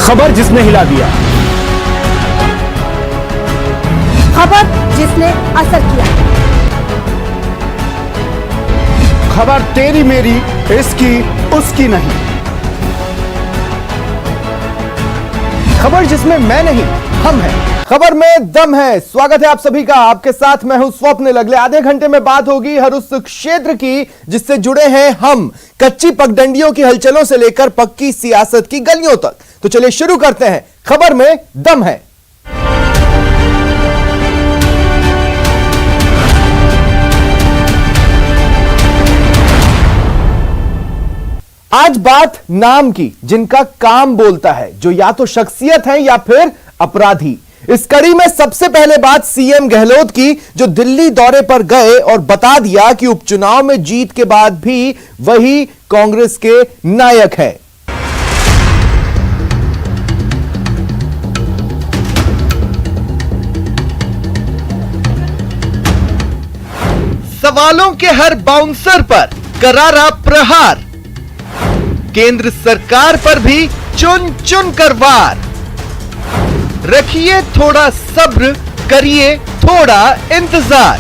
खबर जिसने हिला दिया, खबर जिसने असर किया, खबर तेरी मेरी इसकी उसकी नहीं, खबर जिसमें मैं नहीं हम हैं। खबर में दम है। स्वागत है आप सभी का। आपके साथ मैं हूं स्वप्निल। अगले आधे घंटे में बात होगी हर उस क्षेत्र की जिससे जुड़े हैं हम, कच्ची पगडंडियों की हलचलों से लेकर पक्की सियासत की गलियों तक। तो चलिए शुरू करते हैं। खबर में दम है। आज बात नाम की, जिनका काम बोलता है, जो या तो शख्सियत है या फिर अपराधी। इस कड़ी में सबसे पहले बात सीएम गहलोत की, जो दिल्ली दौरे पर गए और बता दिया कि उपचुनाव में जीत के बाद भी वही कांग्रेस के नायक है। सवालों के हर बाउंसर पर करारा प्रहार, केंद्र सरकार पर भी चुन चुन कर वार। रखिए थोड़ा सब्र, करिए थोड़ा इंतजार।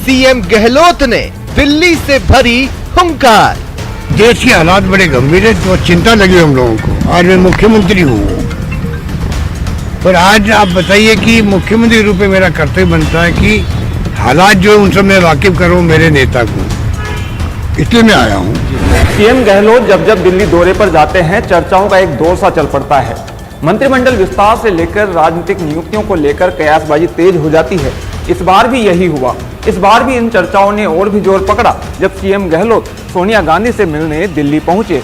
सीएम गहलोत ने दिल्ली से भरी हुंकार। देश के हालात बड़े गंभीर है, तो चिंता लगी हम लोगों को। आज मैं मुख्यमंत्री हूँ, पर आज आप बताइए कि मुख्यमंत्री रूप में मेरा कर्तव्य बनता है कि हालात जो है उनसे मैं वाकिफ करूँ मेरे नेता को, इसलिए मैं आया हूँ। सीएम गहलोत जब जब दिल्ली दौरे पर जाते हैं, चर्चाओं का एक दौर सा चल पड़ता है। मंत्रिमंडल विस्तार से लेकर राजनीतिक नियुक्तियों को लेकर कयासबाजी तेज हो जाती है। इस बार भी यही हुआ। इस बार भी इन चर्चाओं ने और भी जोर पकड़ा जब सीएम गहलोत सोनिया गांधी से मिलने दिल्ली पहुंचे।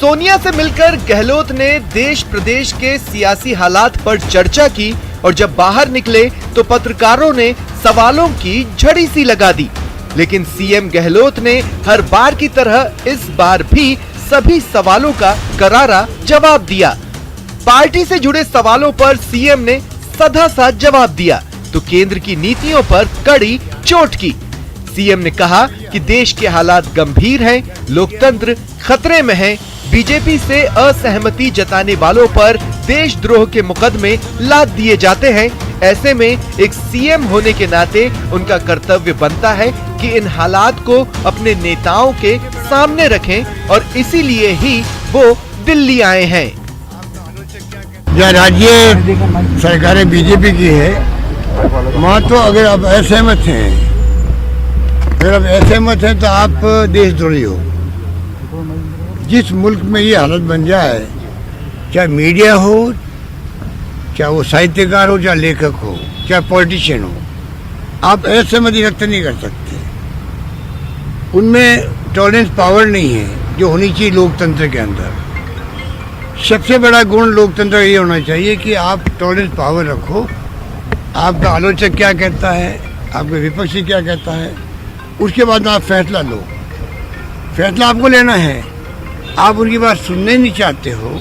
सोनिया से मिलकर गहलोत ने देश प्रदेश के सियासी हालात पर चर्चा की और जब बाहर निकले तो पत्रकारों ने सवालों की झड़ी सी लगा दी। लेकिन सीएम गहलोत ने हर बार की तरह इस बार भी सभी सवालों का करारा जवाब दिया। पार्टी से जुड़े सवालों पर सीएम ने सधा सा जवाब दिया तो केंद्र की नीतियों पर कड़ी चोट की। सीएम ने कहा कि देश के हालात गंभीर हैं, लोकतंत्र खतरे में है। बीजेपी से असहमति जताने वालों पर देशद्रोह के मुकदमे लाद दिए जाते हैं। ऐसे में एक सीएम होने के नाते उनका कर्तव्य बनता है कि इन हालात को अपने नेताओं के सामने रखें और इसीलिए ही वो दिल्ली आए हैं। जो राज्य सरकारें बीजेपी की है, वहाँ तो अगर आप असहमत हैं, अगर आप असहमत हैं तो आप देशद्रोही हो। जिस मुल्क में ये हालत बन जाए, चाहे मीडिया हो, चाहे वो साहित्यकार हो, चाहे लेखक हो, चाहे पॉलिटिशियन हो, आप असहमति व्यक्त नहीं कर सकते। उनमें टॉलरेंस पावर नहीं है जो होनी चाहिए लोकतंत्र के अंदर। सबसे बड़ा गुण लोकतंत्र ये होना चाहिए कि आप टॉलरेंस पावर रखो। आपका आलोचक क्या कहता है, आपका विपक्षी क्या कहता है, उसके बाद आप फैसला लो। फैसला आपको लेना है। आप उनकी बात सुनने नहीं चाहते हो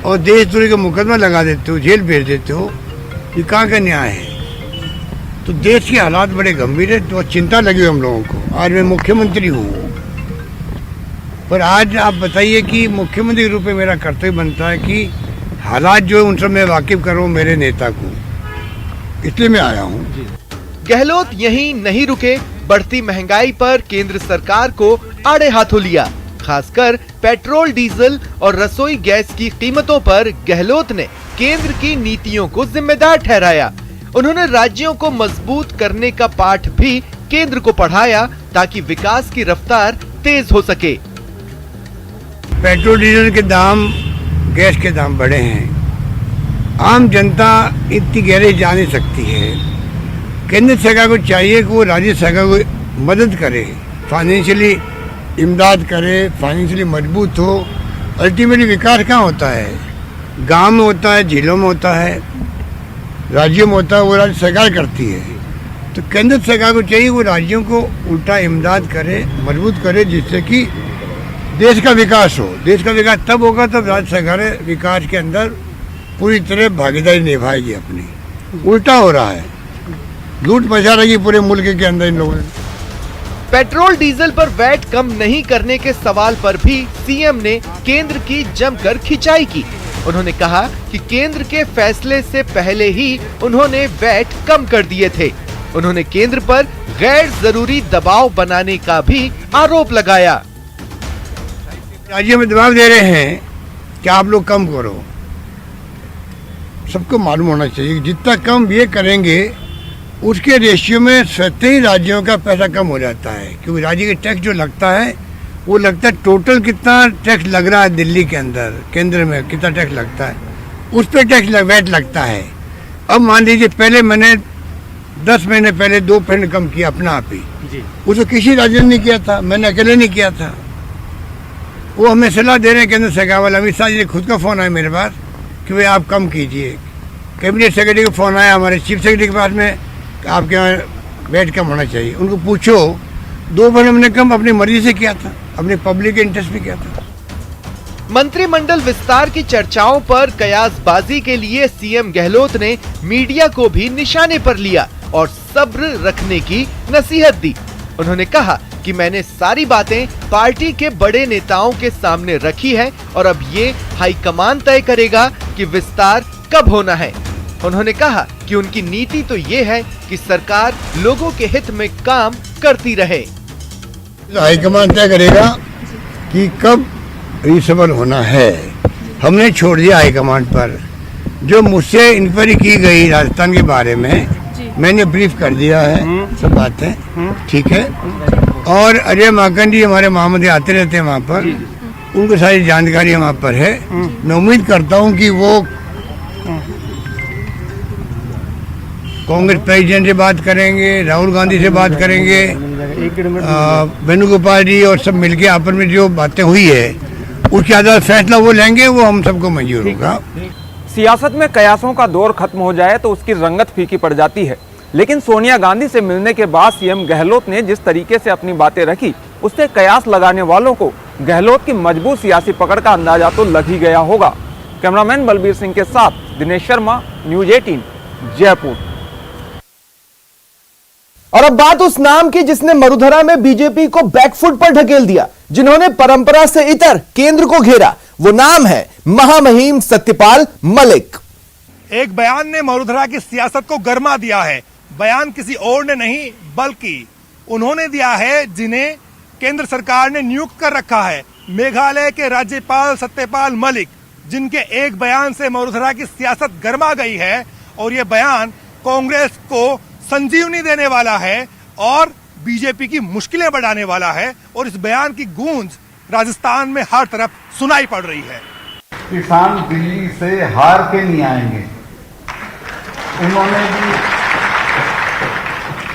और देशद्रोही का मुकदमा लगा देते हो, जेल भेज देते हो, ये कहाँ का न्याय है? तो देश के हालात बड़े गंभीर है, तो चिंता लगी हम लोगों को। आज मैं मुख्यमंत्री हूँ, पर आज आप बताइए कि मुख्यमंत्री रूप में मेरा कर्तव्य बनता है कि हालात जो है उनसे मैं वाकिफ करूँ मेरे नेता को, इसलिए मैं आया हूँ। गहलोत यहीं नहीं रुके। बढ़ती महंगाई पर केंद्र सरकार को आड़े हाथों लिया। खासकर पेट्रोल, डीजल और रसोई गैस की कीमतों पर गहलोत ने केंद्र की नीतियों को जिम्मेदार ठहराया। उन्होंने राज्यों को मजबूत करने का पाठ भी केंद्र को पढ़ाया ताकि विकास की रफ्तार तेज हो सके। पेट्रोल डीजल के दाम, गैस के दाम बढ़े हैं। आम जनता इतनी गहरे जा नहीं सकती है। केंद्र सरकार को चाहिए कि वो राज्य सरकार को मदद करे, फाइनेंशियली इमदाद करे, फाइनेंशियली मजबूत हो। अल्टीमेटली विकास कहाँ होता है? गांव में होता है, जिलों में होता है, राज्यों में होता है, वो राज्य सरकार करती है। तो केंद्र सरकार को चाहिए वो राज्यों को उल्टा इमदाद करे, मजबूत करे, जिससे कि देश का विकास हो। देश का विकास तब होगा तब राज्य सरकार विकास के अंदर पूरी तरह भागीदारी निभाएगी अपनी। उल्टा हो रहा है, लूट मचा रही पूरे मुल्क के अंदर इन लोगों ने। पेट्रोल डीजल पर वैट कम नहीं करने के सवाल पर भी सीएम ने केंद्र की जमकर खिंचाई की। उन्होंने कहा कि केंद्र के फैसले से पहले ही उन्होंने वैट कम कर दिए थे। उन्होंने केंद्र पर गैर जरूरी दबाव बनाने का भी आरोप लगाया। राज्य में दबाव दे रहे हैं कि आप लोग कम करो। सबको मालूम होना चाहिए कि जितना कम ये करेंगे उसके रेशियो में स्वतः ही राज्यों का पैसा कम हो जाता है, क्योंकि राज्य के टैक्स जो लगता है वो लगता है टोटल कितना टैक्स लग रहा है दिल्ली के अंदर, केंद्र में कितना टैक्स लगता है, उस पर टैक्स वैट लगता है। अब मान लीजिए पहले मैंने 10 महीने पहले 2% कम किया अपना आप ही, उसको किसी राज्य ने नहीं किया था, मैंने अकेले नहीं किया था। वो हमें सलाह दे रहे हैं केंद्र सरकार वाले। अमित शाह जी ने खुद का फ़ोन आया मेरे पास कि भाई आप कम कीजिए। कैबिनेट सेक्रेटरी का फ़ोन आया हमारे चीफ सेक्रेटरी के पास में, आपके यहाँ वेट कम होना चाहिए। उनको पूछो 2% हमने कम अपनी मर्जी से किया था, अपने पब्लिक के इंटरेस्ट में किया था। मंत्रिमंडल विस्तार की चर्चाओं पर कयासबाजी के लिए सीएम गहलोत ने मीडिया को भी निशाने पर लिया और सब्र रखने की नसीहत दी। उन्होंने कहा कि मैंने सारी बातें पार्टी के बड़े नेताओं के सामने रखी है और अब ये हाईकमान तय करेगा कि विस्तार कब होना है। उन्होंने कहा कि उनकी नीति तो ये है कि सरकार लोगों के हित में काम करती रहे। हाईकमान तय करेगा कि कब रिसबल होना है। हमने छोड़ दिया हाईकमान पर। जो मुझसे इंक्वायरी की गई राजस्थान के बारे में, मैंने ब्रीफ कर दिया है सब बातें, ठीक है। और अजय माकन जी हमारे महामंत्री आते रहते हैं वहाँ पर, उनको सारी जानकारी वहाँ पर है। मैं उम्मीद करता हूँ कि वो कांग्रेस प्रेसिडेंट से बात करेंगे, राहुल गांधी से बात करेंगे, वेणुगोपाल जी और सब मिलके आपस में जो बातें हुई है उसके आधार फैसला वो लेंगे, वो हम सबको मंजूर होगा। सियासत में कयासों का दौर खत्म हो जाए तो उसकी रंगत फीकी पड़ जाती है, लेकिन सोनिया गांधी से मिलने के बाद सीएम गहलोत ने जिस तरीके से अपनी बातें रखी, उससे कयास लगाने वालों को गहलोत की मजबूत सियासी पकड़ का अंदाजा तो लग ही गया होगा। कैमरामैन बलबीर सिंह के साथ दिनेश शर्मा, न्यूज 18, जयपुर। और अब बात उस नाम की जिसने मरुधरा में बीजेपी को बैकफुट पर ढकेल दिया, जिन्होंने परंपरा से इतर केंद्र को घेरा। वो नाम है महामहिम सत्यपाल मलिक। एक बयान ने मरुधरा की सियासत को गरमा दिया है। बयान किसी और ने नहीं बल्कि उन्होंने दिया है जिन्हें केंद्र सरकार ने नियुक्त कर रखा है, मेघालय के राज्यपाल सत्यपाल मलिक, जिनके एक बयान से मरुधरा की सियासत गरमा गई है। और ये बयान कांग्रेस को संजीवनी देने वाला है और बीजेपी की मुश्किलें बढ़ाने वाला है। और इस बयान की गूंज राजस्थान में हर तरफ सुनाई पड़ रही है। किसान दिल्ली से हार के नहीं आएंगे, उन्होंने भी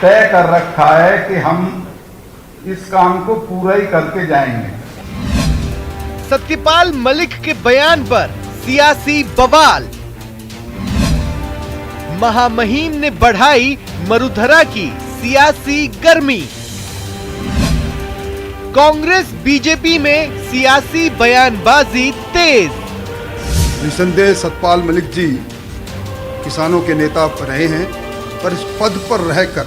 तय कर रखा है कि हम इस काम को पूरा ही करके जाएंगे। सत्यपाल मलिक के बयान पर सियासी बवाल। महामहिम ने बढ़ाई मरुधरा की सियासी गर्मी। कांग्रेस बीजेपी में सियासी बयानबाजी तेज। निसंदेह सतपाल मलिक जी किसानों के नेता रहे हैं, पर इस पद पर रहकर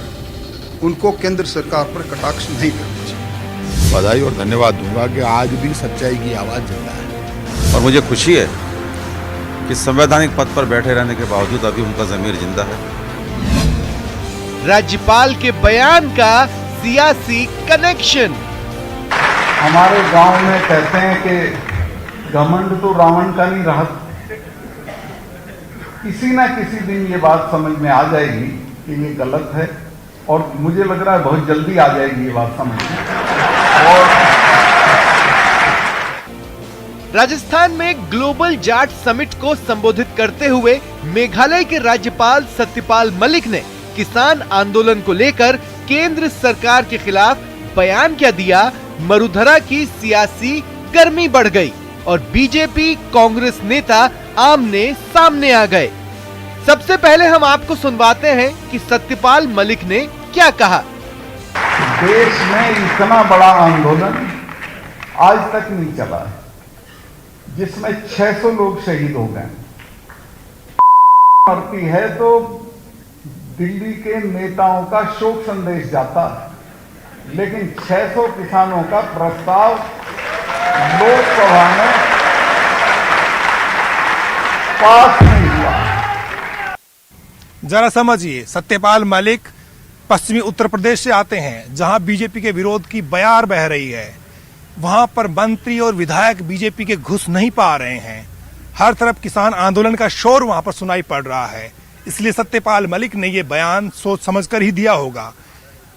उनको केंद्र सरकार पर कटाक्ष नहीं करना चाहिए। बधाई और धन्यवाद दूंगा कि आज भी सच्चाई की आवाज जिंदा है और मुझे खुशी है कि संवैधानिक पद पर बैठे रहने के बावजूद अभी उनका ज़मीर जिंदा है। राज्यपाल के बयान का सियासी कनेक्शन। हमारे गांव में कहते हैं कि घमंड तो रावण का नहीं रहा। किसी ना किसी दिन ये बात समझ में आ जाएगी कि ये गलत है, और मुझे लग रहा है बहुत जल्दी आ जाएगी ये बात समझ में। और राजस्थान में ग्लोबल जाट समिट को संबोधित करते हुए मेघालय के राज्यपाल सत्यपाल मलिक ने किसान आंदोलन को लेकर केंद्र सरकार के खिलाफ बयान क्या दिया। मरुधरा की सियासी गर्मी बढ़ गई और बीजेपी कांग्रेस नेता आमने सामने आ गए। सबसे पहले हम आपको सुनवाते हैं कि सत्यपाल मलिक ने क्या कहा। देश में इतना बड़ा आंदोलन आज तक नहीं चला है जिसमें 600 लोग शहीद हो गए। मरती है तो दिल्ली के नेताओं का शोक संदेश जाता है। लेकिन 600 किसानों का प्रस्ताव लोकसभा में पास नहीं हुआ। जरा समझिए, सत्यपाल मलिक पश्चिमी उत्तर प्रदेश से आते हैं, जहां बीजेपी के विरोध की बयार बह रही है। वहां पर मंत्री और विधायक बीजेपी के घुस नहीं पा रहे हैं। हर तरफ किसान आंदोलन का शोर वहां पर सुनाई पड़ रहा है। इसलिए सत्यपाल मलिक ने यह बयान सोच समझकर ही दिया होगा।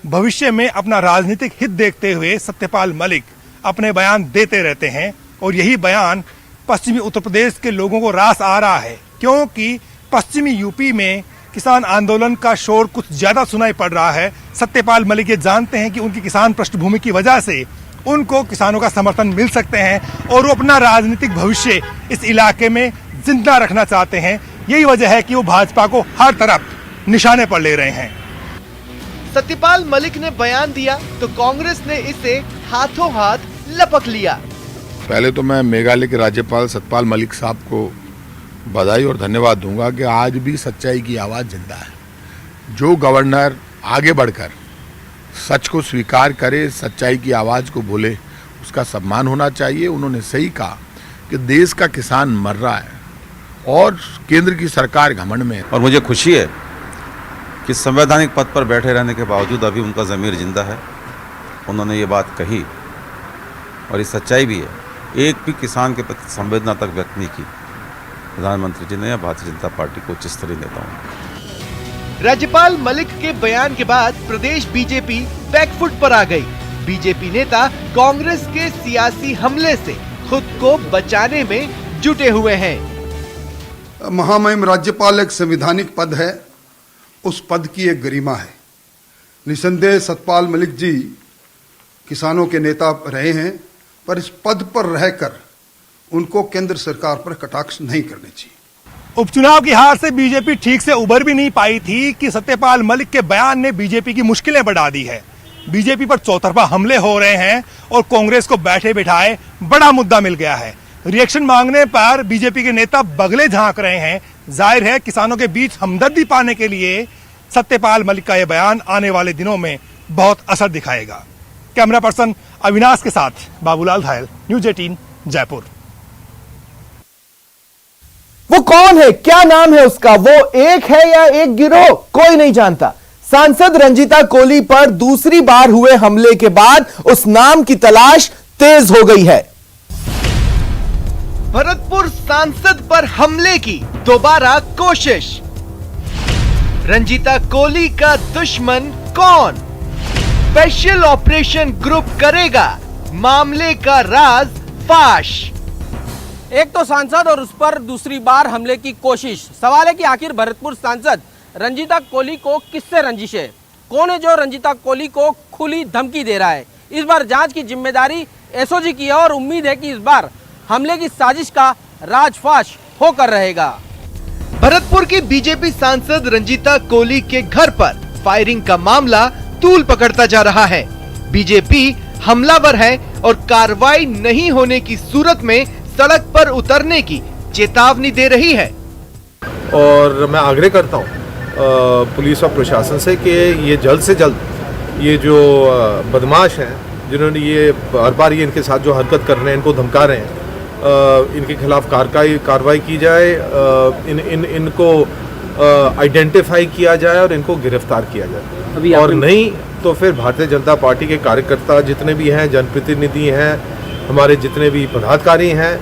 भविष्य में अपना राजनीतिक हित देखते हुए सत्यपाल मलिक अपने बयान देते रहते हैं, और यही बयान पश्चिमी उत्तर प्रदेश के लोगों को रास आ रहा है, क्योंकि पश्चिमी यूपी में किसान आंदोलन का शोर कुछ ज्यादा सुनाई पड़ रहा है। सत्यपाल मलिक ये जानते हैं कि उनकी किसान पृष्ठभूमि की वजह से उनको किसानों का समर्थन मिल सकते हैं, और वो अपना राजनीतिक भविष्य इस इलाके में जिंदा रखना चाहते हैं। यही वजह है कि वो भाजपा को हर तरफ निशाने पर ले रहे हैं। सत्यपाल मलिक ने बयान दिया तो कांग्रेस ने इसे हाथों हाथ लपक लिया। पहले तो मैं मेघालय के राज्यपाल सत्यपाल मलिक साहब को बधाई और धन्यवाद दूंगा कि आज भी सच्चाई की आवाज़ जिंदा है। जो गवर्नर आगे बढ़कर सच को स्वीकार करे, सच्चाई की आवाज़ को बोले, उसका सम्मान होना चाहिए। उन्होंने सही कहा कि देश का किसान मर रहा है और केंद्र की सरकार घमंड में है। और मुझे खुशी है कि संवैधानिक पद पर बैठे रहने के बावजूद अभी उनका ज़मीर जिंदा है। उन्होंने ये बात कही और ये सच्चाई भी है। एक भी किसान के प्रति संवेदना तक व्यक्त नहीं की प्रधानमंत्री जी ने या भारतीय जनता पार्टी को उच्च स्तरीय नेताओं ने। राज्यपाल मलिक के बयान के बाद प्रदेश बीजेपी बैकफुट पर आ गई। बीजेपी नेता कांग्रेस के सियासी हमले से खुद को बचाने में जुटे हुए हैं। महामहिम राज्यपाल एक संवैधानिक पद है, उस पद की एक गरिमा है। निसंदेह सत्यपाल मलिक जी किसानों के नेता रहे हैं, पर इस पद पर रहकर उनको केंद्र सरकार पर कटाक्ष नहीं करने चाहिए। उपचुनाव की हार से बीजेपी ठीक से उबर भी नहीं पाई थी कि सत्यपाल मलिक के बयान ने बीजेपी की मुश्किलें बढ़ा दी है। बीजेपी पर चौतरफा हमले हो रहे हैं और कांग्रेस को बैठे बिठाए बड़ा मुद्दा मिल गया है। रिएक्शन मांगने पर बीजेपी के नेता बगले झांक रहे हैं। जाहिर है किसानों के बीच हमदर्दी पाने के लिए सत्यपाल मलिक का यह बयान आने वाले दिनों में बहुत असर दिखाएगा। कैमरा पर्सन अविनाश के साथ बाबूलाल धायल, न्यूज 18 जयपुर। वो कौन है, क्या नाम है उसका, वो एक है या एक गिरोह, कोई नहीं जानता। सांसद रंजीता कोली पर दूसरी बार हुए हमले के बाद उस नाम की तलाश तेज हो गई है। भरतपुर सांसद पर हमले की दोबारा कोशिश। रंजीता कोली का दुश्मन कौन? स्पेशल ऑपरेशन ग्रुप करेगा मामले का राज फाश। एक तो सांसद और उस पर दूसरी बार हमले की कोशिश। सवाल है कि आखिर भरतपुर सांसद रंजीता कोली को किससे रंजिश है? कौन है जो रंजीता कोली को खुली धमकी दे रहा है? इस बार जांच की जिम्मेदारी एसओजी की है और उम्मीद है कि इस बार हमले की साजिश का राजफाश होकर रहेगा। भरतपुर की बीजेपी सांसद रंजीता कोली के घर पर फायरिंग का मामला तूल पकड़ता जा रहा है। बीजेपी हमलावर है और कार्रवाई नहीं होने की सूरत में सड़क पर उतरने की चेतावनी दे रही है। और मैं आग्रह करता हूँ पुलिस और प्रशासन से कि ये जल्द से जल्द ये जो बदमाश हैं, जिन्होंने ये बार बार ये इनके साथ जो हरकत कर रहे हैं, इनको धमका रहे हैं, इनके खिलाफ कार्रवाई की जाए, इनको आइडेंटिफाई किया जाए और इनको गिरफ्तार किया जाए। और नहीं तो फिर भारतीय जनता पार्टी के कार्यकर्ता जितने भी हैं, जनप्रतिनिधि हैं, हमारे जितने भी पदाधिकारी हैं,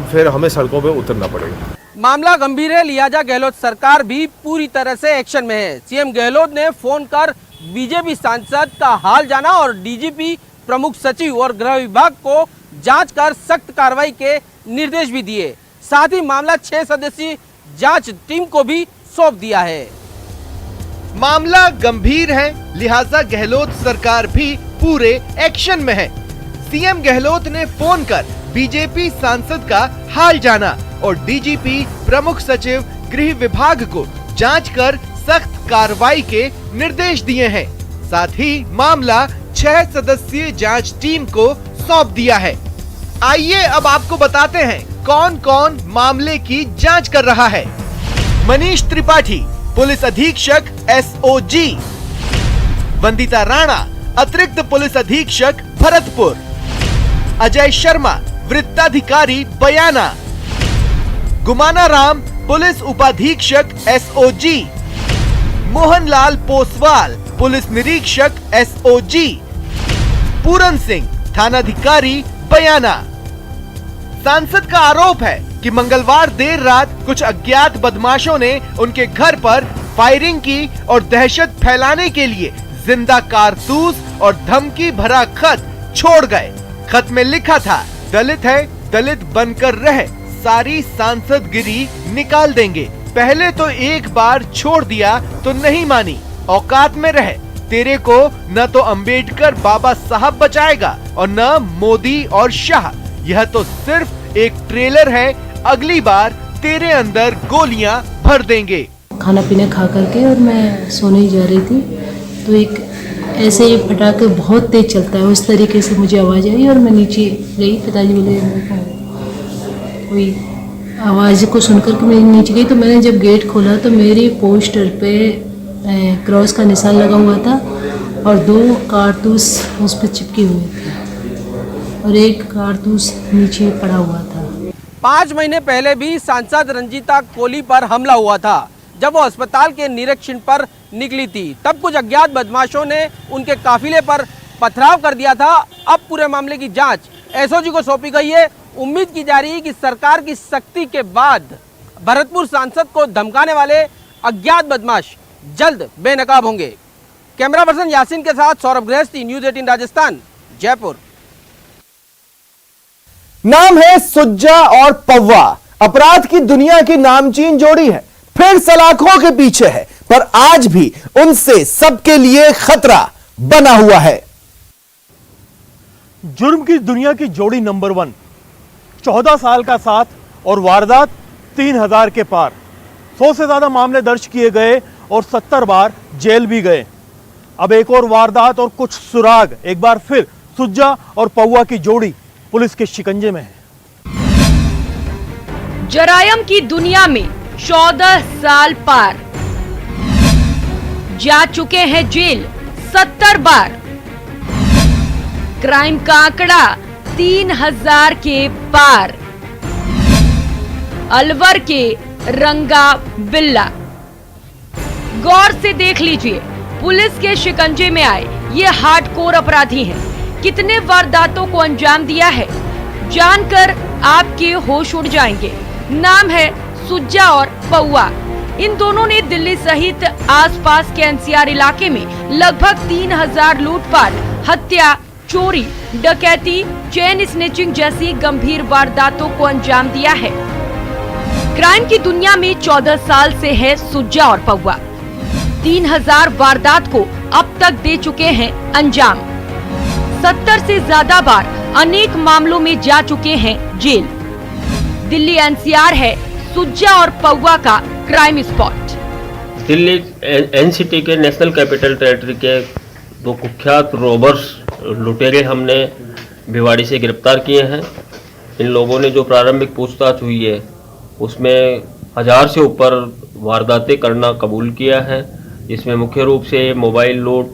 फिर हमें सड़कों पे उतरना पड़ेगा। मामला गंभीर है, लिहाजा गहलोत सरकार भी पूरी तरह से एक्शन में है। सीएम गहलोत ने फोन कर बीजेपी सांसद का हाल जाना और डीजीपी, प्रमुख सचिव और गृह विभाग को जांच कर सख्त कार्रवाई के निर्देश भी दिए। साथ ही मामला 6 सदस्यीय जांच टीम को भी सौंप दिया है। मामला गंभीर है, लिहाजा गहलोत सरकार भी पूरे एक्शन में है। सीएम गहलोत ने फोन कर बीजेपी सांसद का हाल जाना और डीजीपी, प्रमुख सचिव, गृह विभाग को जांच कर सख्त कार्रवाई के निर्देश दिए हैं। साथ ही मामला 6 सदस्यीय जांच टीम को सौंप दिया है। आइए अब आपको बताते हैं कौन कौन मामले की जांच कर रहा है। मनीष त्रिपाठी, पुलिस अधीक्षक एसओजी। वंदिता राणा, अतिरिक्त पुलिस अधीक्षक भरतपुर, अजय शर्मा वृत्ताधिकारी बयाना, गुमाना राम पुलिस उपाधीक्षक एसओजी, मोहनलाल पोसवाल पुलिस निरीक्षक एसओजी, पूरन सिंह थानाधिकारी बयाना। सांसद का आरोप है कि मंगलवार देर रात कुछ अज्ञात बदमाशों ने उनके घर पर फायरिंग की और दहशत फैलाने के लिए जिंदा कारतूस और धमकी भरा खत छोड़ गए। खत में लिखा था, दलित है, दलित बनकर रहे, सारी सांसदगिरी निकाल देंगे। पहले तो एक बार छोड़ दिया तो नहीं मानी, औकात में रहे, तेरे को न तो अंबेडकर बाबा साहब बचाएगा और न मोदी और शाह। यह तो सिर्फ एक ट्रेलर है, अगली बार तेरे अंदर गोलियां भर देंगे। खाना पीना खा करके और मैं सोने ही जा रही थी तो एक ऐसे ही पटाखे बहुत तेज चलता है, उस तरीके से मुझे आवाज़ आई और मैं नीचे गई। पिताजी बोले कोई आवाज़ को सुनकर के मैं नीचे गई तो मैंने जब गेट खोला तो मेरी पोस्टर पे क्रॉस का निशान लगा हुआ था और 2 कारतूस उस पर चिपके हुए थे और एक कारतूस नीचे पड़ा हुआ था। 5 महीने पहले भी सांसद रंजीता कोली पर हमला हुआ था जब वो अस्पताल के निरीक्षण पर निकली थी। तब कुछ अज्ञात बदमाशों ने उनके काफिले पर पथराव कर दिया था। अब पूरे मामले की जांच एसओजी को सौंपी गई है। उम्मीद की जा रही है कि सरकार की सख्ती के बाद भरतपुर सांसद को धमकाने वाले अज्ञात बदमाश जल्द बेनकाब होंगे। कैमरा पर्सन यासीन के साथ सौरभ गृहस्थी, न्यूज़ 18 राजस्थान, जयपुर। नाम है सुज्जा और पौवा, अपराध की दुनिया की नामचीन जोड़ी है, फिर सलाखों के पीछे है, पर आज भी उनसे सबके लिए खतरा बना हुआ है। जुर्म की दुनिया की जोड़ी नंबर 1, 14 साल का साथ और वारदात 3000 के पार। 100 से ज्यादा मामले दर्ज किए गए और 70 बार जेल भी गए। अब एक और वारदात और कुछ सुराग, एक बार फिर सुज्जा और पौवा की जोड़ी पुलिस के शिकंजे में है। जरायम की दुनिया में 14 साल पार, जा चुके हैं जेल 70 बार। क्राइम का आंकड़ा 3000 के पार। अलवर के रंगा बिल्ला, गौर से देख लीजिए, पुलिस के शिकंजे में आए ये हार्डकोर अपराधी हैं। कितने वारदातों को अंजाम दिया है, जानकर आपके होश उड़ जाएंगे। नाम है सुज्जा और पौवा। इन दोनों ने दिल्ली सहित आसपास के एनसीआर इलाके में लगभग 3000 लूटपाट, हत्या, चोरी, डकैती, चेन स्नेचिंग जैसी गंभीर वारदातों को अंजाम दिया है। क्राइम की दुनिया में 14 साल से है सुज्जा और पौवा। 3000 वारदात को अब तक दे चुके हैं अंजाम। 70 से ज्यादा बार अनेक मामलों में जा चुके हैं जेल। दिल्ली एनसीआर है सुज्जा और पौवा का क्राइम स्पॉट। दिल्ली एनसीटी के नेशनल कैपिटल टेरिटरी के 2 कुख्यात रोबर्स लुटेरे हमने भिवाड़ी से गिरफ्तार किए हैं। इन लोगों ने जो प्रारंभिक पूछताछ हुई है उसमें 1000 से ऊपर वारदातें करना कबूल किया है, जिसमें मुख्य रूप से मोबाइल लूट,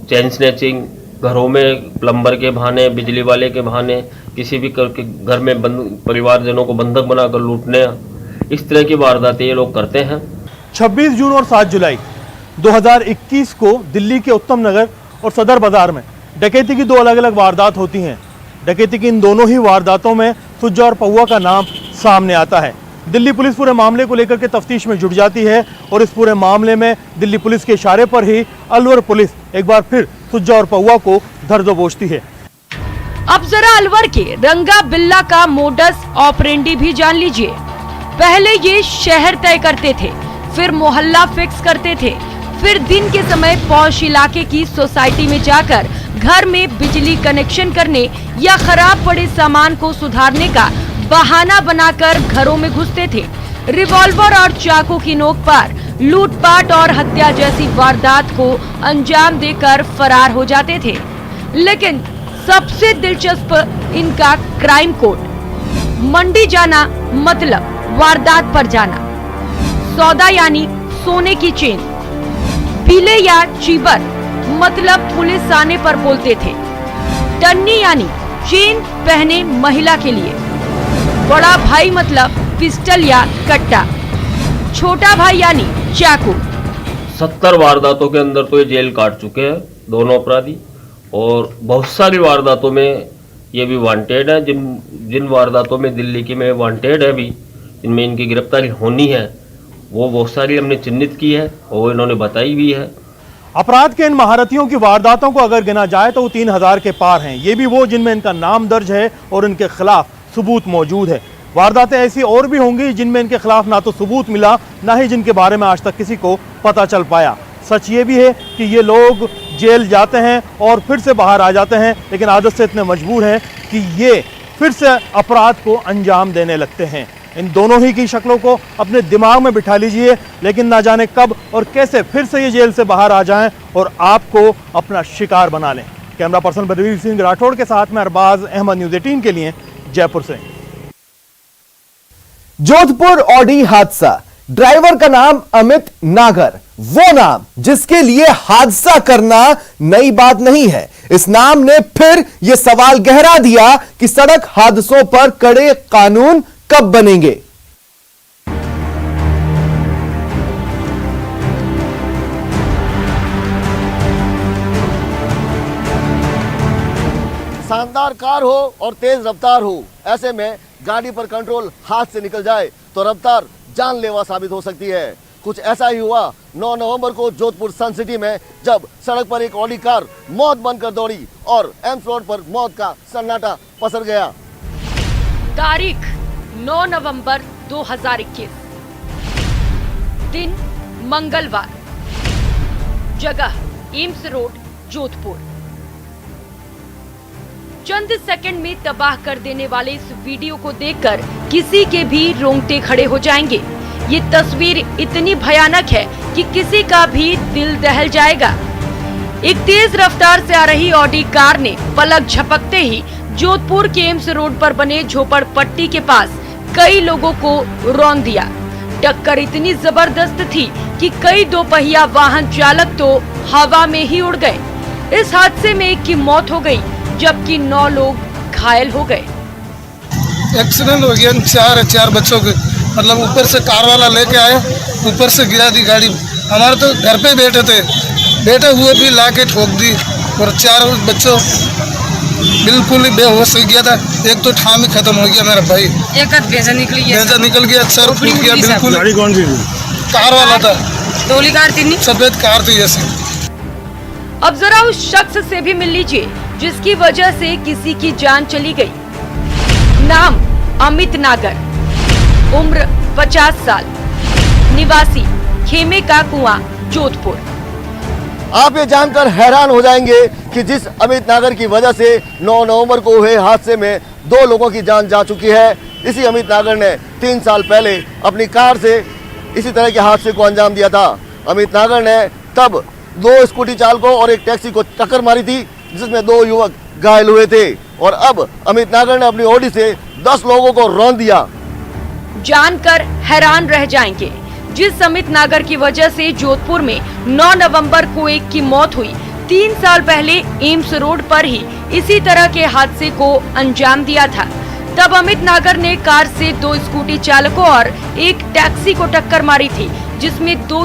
चेन स्नैचिंग, घरों में प्लम्बर के बहाने, बिजली वाले के बहाने किसी भी घर में परिवारजनों को बंधक बनाकर लूटने, इस तरह की वारदातें ये लोग करते हैं। 26 जून और 7 जुलाई 2021 को दिल्ली के उत्तम नगर और सदर बाजार में डकैती की 2 अलग अलग वारदात होती हैं। डकैती की इन दोनों ही वारदातों में सुज्जा और पौवा का नाम सामने आता है। दिल्ली पुलिस पूरे मामले को लेकर के तफ्तीश में जुट जाती है और इस पूरे मामले में दिल्ली पुलिस के इशारे पर ही अलवर पुलिस एक बार फिर सुज्जा और पौवा को धर दबोचती है। अब जरा अलवर के रंगा बिल्ला का मोडस ऑपरेंडी भी जान लीजिए। पहले ये शहर तय करते थे, फिर मोहल्ला फिक्स करते थे, फिर दिन के समय पौष इलाके की सोसाइटी में जाकर घर में बिजली कनेक्शन करने या खराब पड़े सामान को सुधारने का बहाना बनाकर घरों में घुसते थे। रिवॉल्वर और चाकू की नोक पर लूटपाट और हत्या जैसी वारदात को अंजाम देकर फरार हो जाते थे। लेकिन सबसे दिलचस्प इनका क्राइम कोड, मंडी जाना मतलब वारदात पर जाना, सौदा यानी सोने की चेन, पीले या चीबर मतलब पुलिस आने पर बोलते थे। टन्नी यानी चेन पहने महिला के लिए, बड़ा भाई मतलब पिस्टल या कट्टा, छोटा भाई यानी चाकू। 70 वारदातों के अंदर तो ये जेल काट चुके हैं दोनों अपराधी, और बहुत सारी वारदातों में ये भी वांटेड है। जिन वारदातों में दिल्ली की में वांटेड है भी, जिनमें इनकी गिरफ्तारी होनी है, वो बहुत सारी हमने चिन्हित की है और इन्होंने बताई भी है। अपराध के इन महारथियों की वारदातों को अगर गिना जाए तो वो 3000 के पार हैं। ये भी वो जिनमें इनका नाम दर्ज है और इनके खिलाफ सबूत मौजूद है। वारदातें ऐसी और भी होंगी जिनमें इनके खिलाफ ना तो सबूत मिला, ना ही जिनके बारे में आज तक किसी को पता चल पाया। सच ये भी है कि ये लोग जेल जाते हैं और फिर से बाहर आ जाते हैं, लेकिन आदत से इतने मजबूर हैं कि ये फिर से अपराध को अंजाम देने लगते हैं। इन दोनों ही की शक्लों को अपने दिमाग में बिठा लीजिए, लेकिन ना जाने कब और कैसे फिर से ये जेल से बाहर आ जाएं और आपको अपना शिकार बना लें। कैमरा पर्सन बलवीर सिंह राठौड़ के साथ में अरबाज अहमद, न्यूज़ 18 के लिए जयपुर से। जोधपुर ऑडी हादसा, ड्राइवर का नाम अमित नागर, वो नाम जिसके लिए हादसा करना नई बात नहीं है। इस नाम ने फिर यह सवाल गहरा दिया कि सड़क हादसों पर कड़े कानून कब बनेंगे। शानदार कार हो और तेज रफ्तार हो, ऐसे में गाड़ी पर कंट्रोल हाथ से निकल जाए तो रफ्तार जानलेवा साबित हो सकती है। कुछ ऐसा ही हुआ 9 नवंबर को जोधपुर सन सिटी में, जब सड़क पर एक ऑडी कार मौत बनकर दौड़ी और एम्स रोड पर मौत का सन्नाटा पसर गया। तारीख 9 नवंबर 2021, दिन मंगलवार, जगह एम्स रोड जोधपुर। चंद सेकंड में तबाह कर देने वाले इस वीडियो को देखकर किसी के भी रोंगटे खड़े हो जाएंगे। ये तस्वीर इतनी भयानक है कि किसी का भी दिल दहल जाएगा। एक तेज रफ्तार से आ रही ऑडी कार ने पलक झपकते ही जोधपुर के एम्स रोड पर बने झोपड़पट्टी के पास कई लोगों को रौंद दिया। टक्कर इतनी जबरदस्त थी कि कई दोपहिया वाहन चालक तो हवा में ही उड़ गए। इस हादसे में एक की मौत हो गई, जबकि 9 लोग घायल हो गए। एक्सीडेंट हो गया, चार बच्चों के, मतलब ऊपर से कार वाला लेके आया, ऊपर से गिरा दी गाड़ी। हमारे तो घर पे बैठे हुए भी लाके ठोक दी, और 4 बच्चों बिल्कुल ही बेहोश हो गया था। एक तो ठाम ही खत्म हो गया मेरा भाई, एक भेजा निकल गया, सर फूट गया बिल्कुल। गाड़ी कौन सी थी? कार वाला था, टोली कार थी, सफेद कार थी ऐसी। अब जरा उस शख्स से भी मिल लीजिए जिसकी वजह से किसी की जान चली गई। नाम अमित नागर, उम्र 50 साल, निवासी खेमे का कुआं, जोधपुर। आप ये जानकर हैरान हो जाएंगे कि जिस अमित नागर की वजह से 9 नवंबर को हुए हादसे में 2 लोगों की जान जा चुकी है, इसी अमित नागर ने 3 साल पहले अपनी कार से इसी तरह के हादसे को अंजाम दिया था। अमित नागर ने तब 2 स्कूटी चालकों और एक टैक्सी को टक्कर मारी थी, जिसमें 2 युवक घायल हुए थे, और अब अमित नागर ने अपनी ऑडी से 10 लोगों को रौंद दिया। जानकर हैरान रह जाएंगे, जिस अमित नागर की वजह से जोधपुर में 9 नवंबर को एक की मौत हुई, 3 साल पहले एम्स रोड पर ही इसी तरह के हादसे को अंजाम दिया था। तब अमित नागर ने कार से 2 स्कूटी चालकों और एक टैक्सी को टक्कर मारी थी, जिसमें 2